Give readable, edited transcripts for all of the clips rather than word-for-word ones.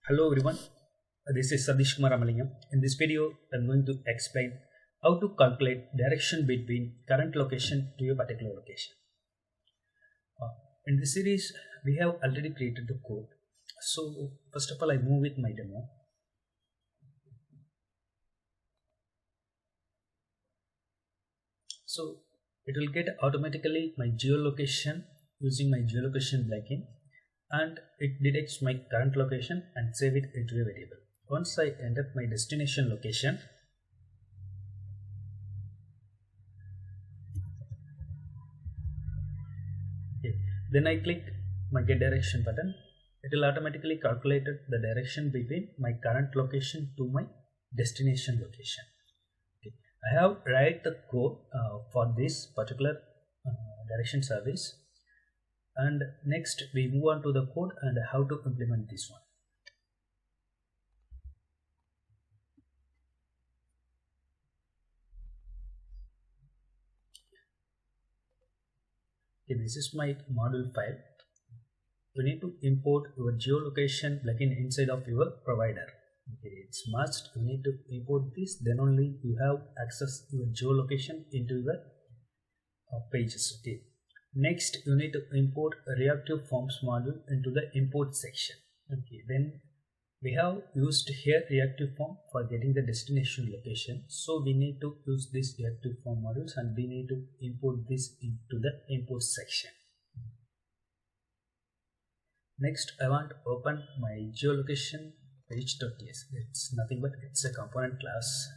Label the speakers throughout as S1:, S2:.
S1: Hello everyone, this is Sadish Kumar Amalingam. In this video, I'm going to explain how to calculate direction between current location to a particular location. In this series, we have already created the code. So first of all, I move with my demo. So it will get automatically my geolocation using my geolocation plugin, and it detects my current location and save it into a variable. Once I enter my destination location, then I click my get direction button. It will automatically calculate the direction between my current location to my destination location. I have write the code for this particular direction service, and next we move on to the code and how to implement this one. This is my module file. You need to import your geolocation plugin inside of your provider. It's must. You need to import this, then only you have access your geolocation into your pages. Next, you need to import a reactive forms module into the import section. Then we have used here reactive form for getting the destination location. So we need to use this reactive form modules and we need to import this into the import section. Next, I want to open my geolocation page.ts. It's nothing but it's a component class.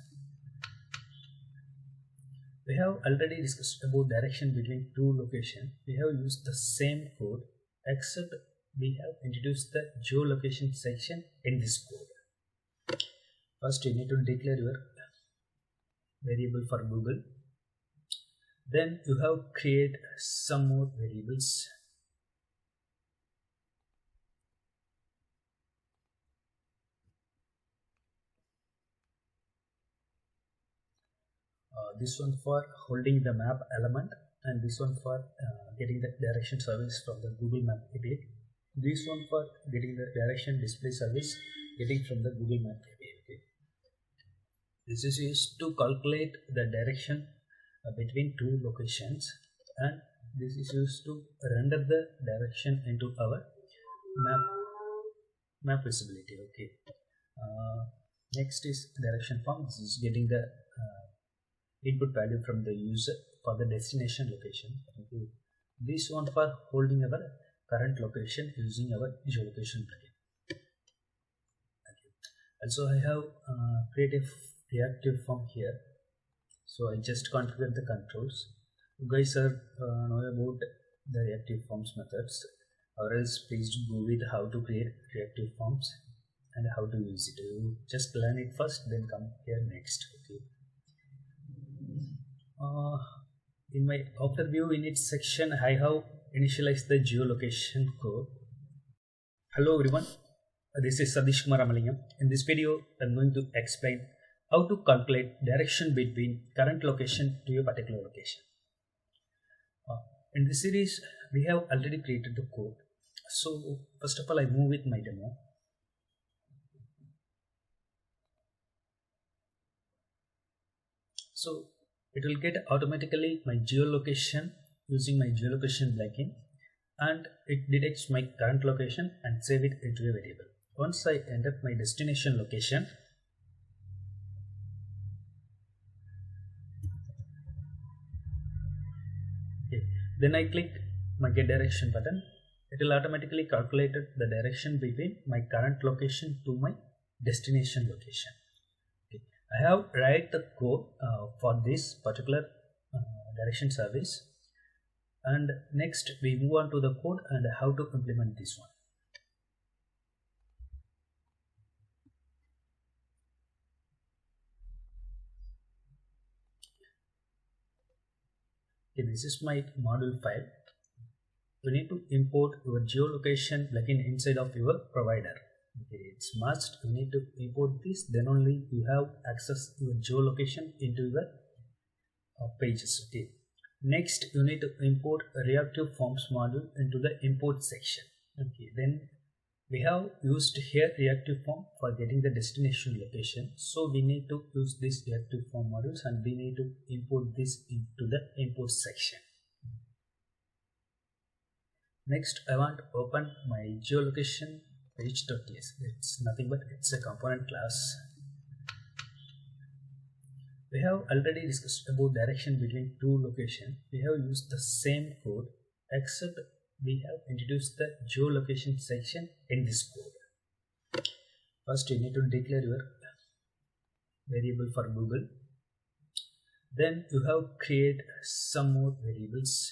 S1: We have already discussed about direction between two locations. We have used the same code, except we have introduced the geolocation section in this code. First, you need to declare your variable for Google. Then you have create some more variables. This one for holding the map element, and this one for getting the direction service from the Google Map API. This one for getting the direction display service getting from the Google Map API. This is used to calculate the direction between two locations, and this is used to render the direction into our map visibility. Next is direction form. This is getting the input value from the user for the destination location. This one for holding our current location using our geolocation plugin. Also, I have created a reactive form here. So I just configure the controls. You guys are know about the reactive forms methods, or else please go with how to create reactive forms and how to use it. You just learn it first, then come here next. In my overview init section, I have initialized the geolocation code. Hello everyone, this is Sadish Kumar Amalingam. In this video, I'm going to explain how to calculate direction between current location to a particular location. In this series, we have already created the code. So first of all, I move with my demo. So it will get automatically my geolocation using my geolocation plugin, and it detects my current location and save it into a variable. Once I enter my destination location, then I click my get direction button. It will automatically calculate the direction between my current location to my destination location. I have write the code for this particular direction service, and next we move on to the code and how to implement this one. This is my module file. You need to import your geolocation plugin inside of your provider. It's must. You need to import this, then only you have access your geolocation into your pages. Next, you need to import a reactive forms module into the import section. Then We have used here reactive form for getting the destination location, so we need to use this reactive form modules and we need to import this into the import section. Next, I want to open my geolocation page.ts. It's nothing but it's a component class. We have already discussed about direction between two locations. We have used the same code, except we have introduced the geolocation section in this code. First, you need to declare your variable for Google. Then you have create some more variables.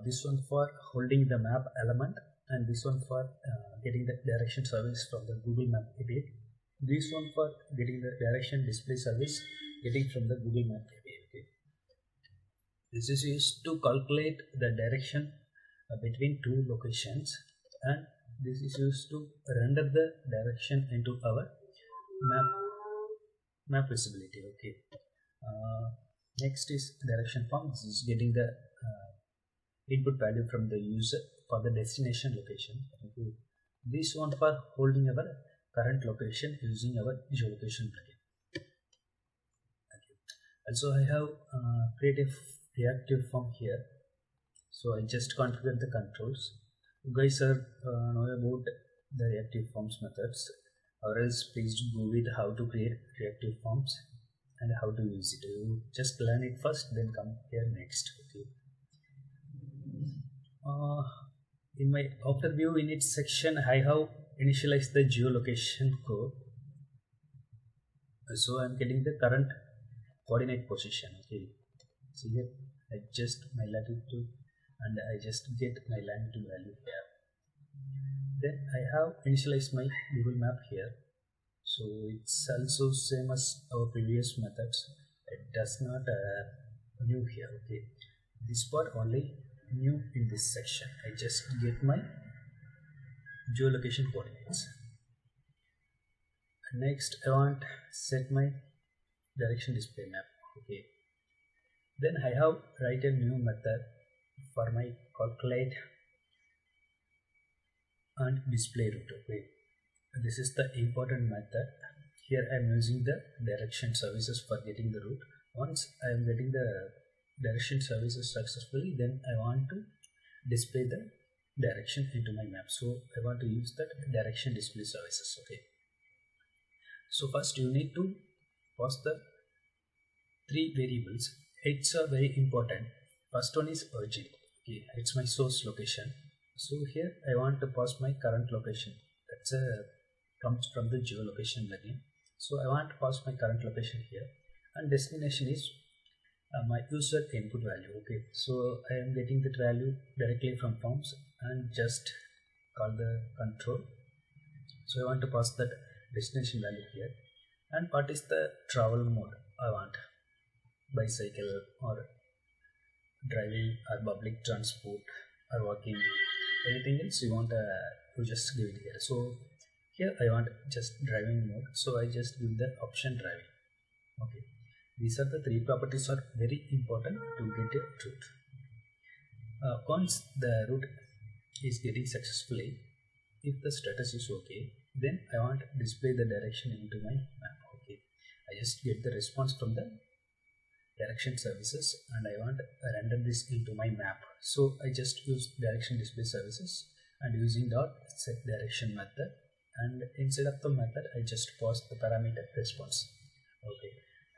S1: This one for holding the map element, and this one for getting the direction service from the Google Map API. This one for getting the direction display service getting from the Google Map API. Okay. This is used to calculate the direction between two locations, and this is used to render the direction into our map visibility. Okay. Next is direction form. This is getting the input value from the user for the destination location. Okay. This one for holding our current location using our geolocation plugin. Okay. Also, I have created a reactive form here, so I just configured the controls. You guys are know about the reactive forms methods, or else please go with how to create reactive forms and how to use it. You just learn it first, then come here next. Okay. In my overview init section, I have initialized the geolocation code. So I'm getting the current coordinate position. Okay. So here I just my latitude and I just get my longitude value here. Then I have initialized my Google Map here. So it's also same as our previous methods. It does not new here. Okay. This part only new in this section. I just get my geolocation coordinates. Next, I want set my direction display map. Okay. Then I have write a new method for my calculate and display route. Okay. This is the important method. Here I am using the direction services for getting the route. Once I am getting the direction services successfully, then I want to display the direction into my map. So I want to use that direction display services. Okay. So first you need to pass the three variables. It's very important. First one is origin. Okay, it's my source location. So here I want to pass my current location. That's comes from the geolocation plugin. So I want to pass my current location here, and destination is my user input value. Okay, so I am getting that value directly from forms and just call the control. So I want to pass that destination value here. And what is the travel mode I want? Bicycle or driving or public transport or walking, anything else you want to just give it here. So here I want just driving mode, so I just give the option driving. Okay, these are the three properties are very important to get a route. Once the route is getting successfully, if the status is okay, then I want to display the direction into my map. Okay, I just get the response from the direction services and I want to render this into my map. So I just use direction display services and using dot set direction method, and inside of the method I just pass the parameter response. Okay,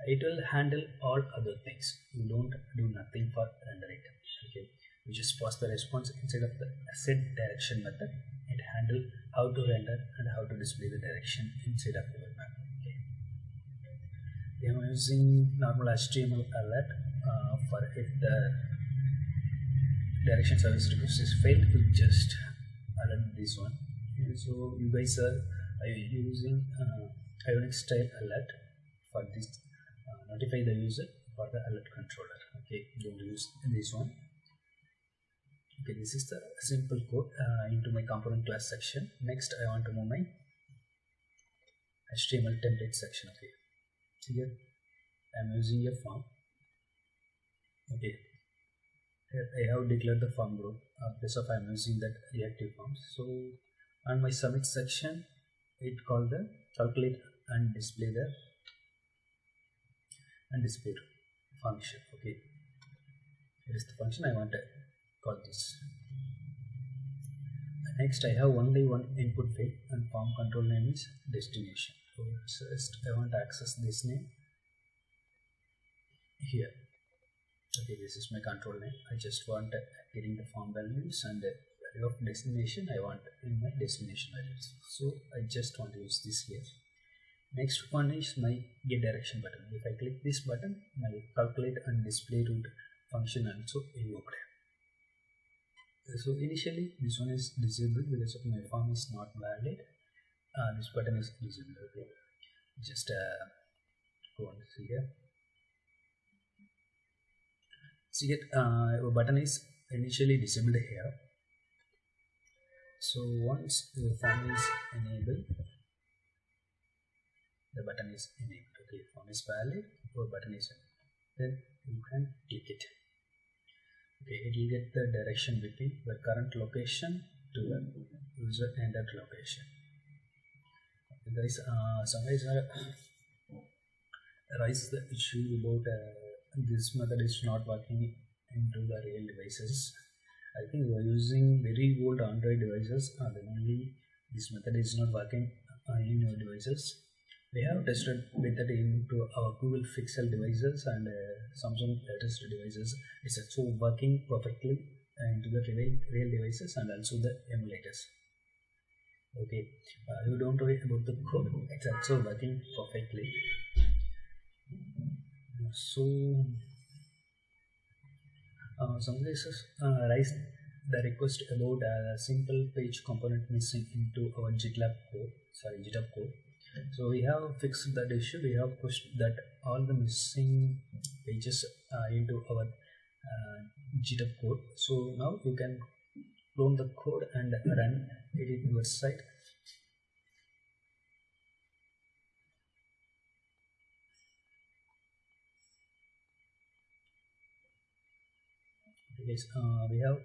S1: it will handle all other things. You don't do nothing for render it. Okay, you just pass the response inside of the set direction method. It handle how to render and how to display the direction inside of your map. Okay, I am using normal HTML alert for if the direction service request is failed, to just alert this one. Okay, so you guys are using Ionic style alert for this notify the user for the alert controller. Okay, don't use this one. Okay, this is the simple code into my component class section. Next I want to move my HTML template section. Okay, so here I'm using a form. Okay, here I have declared the form group. Place of I'm using that reactive forms. So on my submit section, it called the calculate and display the function. Okay, here is the function I want to call this. Next, I have only one input field and form control name is destination. So first, I want to access this name here. Okay, this is my control name. I just want getting the form values and the value of destination I want in my destination values. So I just want to use this here. Next one is my get direction button. If I click this button, my calculate and display route function also invoked. So initially this one is disabled because of my form is not valid. This button is disabled. Okay, just go and see here. See that your button is initially disabled here. So once your form is enabled, the button is enabled. Okay, form is valid, your button is enabled. Then you can click it. Okay, it will get the direction between the current location to the user entered location. Guys, some guys are raise the issue about this method is not working into the real devices. I think we are using very old Android devices, then only this method is not working in your devices. We have tested with it into our Google Pixel devices and Samsung latest devices. It's also working perfectly into the real devices and also the emulators. Okay, you don't worry about the code, it's also working perfectly. So some cases raise the request about a simple page component missing into our GitHub code. So we have fixed that issue. We have pushed that all the missing pages into our GitHub code. So now you can clone the code and run it in your site. Yes, we have